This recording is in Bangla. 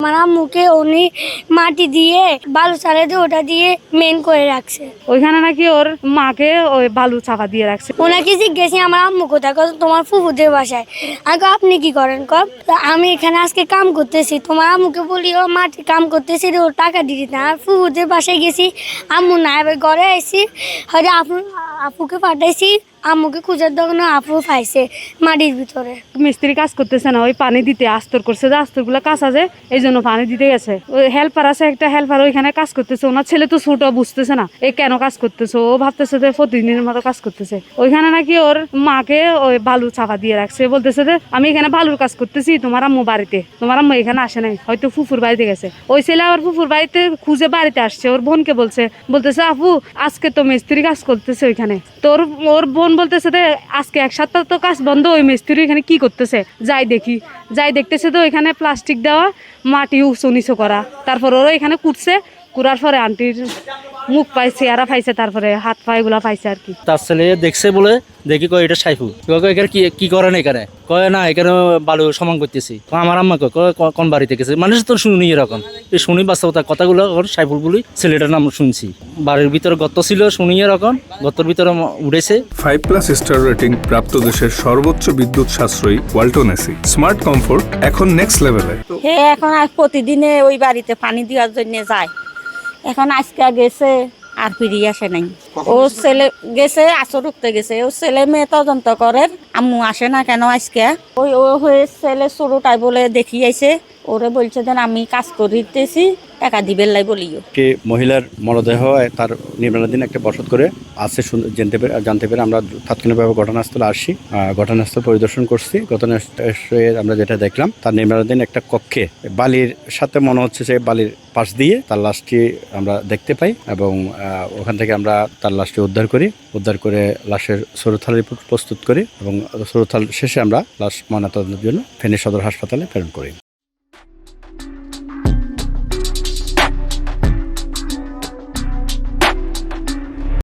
আমার আম্মুকে উনি মাটি দিয়ে বালু চালে দিয়ে ওটা দিয়ে মেন করে রাখছে। ওইখানে নাকি ওর মাকে ওই বালু চাপা দিয়ে রাখছে। ওনাকে জিজ্ঞেসি আমার আম্মু কোথায়, তোমার ফুফুদের বাসায়। আমি আপনি কি করেন? আমি এখানে আজকে কাম করতেছি। তোমার আম্মুকে বলি ও মাটি কাম করতেছি, ও টাকা দিয়ে দিতে। আর ফুফুদের বাসায় গেছি, আম্মু না এবার ঘরে আইসি, হয়তো আপুকে পাঠাইছি, আম্মুকে খুঁজার দোকানে আপু পাইছে মাটির ভিতরে। মিস্ত্রি কাজ করতেছে না, ওই পানি দিতে আস্তর করছে, যে আস্তর গুলা কাঁচা যে এই জন্য পানি দিতে গেছে। ওই হেল্পার আছে একটা, হেল্পার ওইখানে কাজ করতেছে। ওনার ছেলে তো ছোট, বুঝতেছে না এ কেন কাজ করতেছে। ও ভাবতেছে যে প্রতিদিনের মতো কাজ করতেছে। ওইখানে নাকি ওর মাকে ওই বালু চাপা দিয়ে রাখছে। বলতেছে যে আমি এখানে বালুর কাজ করতেছি, তোমার আম্মু বাড়িতে, তোমার আম্মু এখানে আসে নাই, হয়তো ফুফুর বাড়িতে গেছে। ওই ছেলে আবার ফুফুর বাড়িতে খুঁজে বাড়িতে আসছে। ওর বোনকে বলতেছে আপু আজকে তো মিস্ত্রি কাজ করতেছে ওইখানে। তোর ওর বোন বলতেছে যে আজকে এক সপ্তাহ তো কাজ বন্ধ, ওই মিস্ত্রি এখানে কি করতেছে যাই দেখতেছে তো এখানে প্লাস্টিক দেওয়া, মাটি উঁচু নিচু করা। তারপর ওরা এখানে কুটছে, কুড়ার পরে আন্টির মুখ পাইছে, চেহারা পাইছে, তারপরে হাত পা এগুলা পাইছে আর কি। তার ছেলে দেখছে বলে দেখি কয় এটা সাইফুল। এখানে কি করেন? এখানে কয় না এখানে বালু সমান করতেছি। আমার আম্মাকে কয় কোন বাড়িতে গেছে, মানুষ তো শুনি এরকম। এই শুনি বাস্তবতা কথাগুলো সাইফুল বলি ছেলেটার নাম শুনছি। বাড়ির ভিতরে গর্ত ছিল, শুনি এরকম গর্তের ভিতরে উঠেছে। 5+ স্টার রেটিং প্রাপ্ত দেশের সর্বোচ্চ বিদ্যুৎ সাশ্রয়ী ওয়ালটন এসি স্মার্ট কমফোর্ট এখন নেক্সট লেভেলে। এখন আর প্রতিদিনে ওই বাড়িতে পানি দেওয়ার জন্য যায়। এখন আজকে গেছে আর ফিরিয়ে আসে নাই। ও ছেলে গেছে, আসর উঠতে গেছে। ও ছেলে মেয়ে তদন্ত করে, আম্মু আসে না কেন আজকে। ওই ও হয়ে ছেলে শুরুটাই বলে দেখিয়েছে, ওরে বলছে যে আমি কাজ করিতেছি, টাকা দিবেন লাই বলিও। মহিলার মরদেহ তার নির্মাণাধীন একটা বসত করে আছে জানতে পেরে আমরা তাৎক্ষণিকভাবে ঘটনাস্থলে আসি। ঘটনাস্থল পরিদর্শন করছি। ঘটনাস্থলে আমরা যেটা দেখলাম, তার নির্মাণাধীন একটা কক্ষে বালির সাথে মনে হচ্ছে যে বালির পাশ দিয়ে তার লাশটি আমরা দেখতে পাই এবং ওখান থেকে আমরা তার লাশটি উদ্ধার করে লাশের সরুথাল রিপোর্ট প্রস্তুত করি এবং সরুথাল শেষে আমরা লাশ ময়নাতদন্তের জন্য ফেনী সদর হাসপাতালে প্রেরণ করি।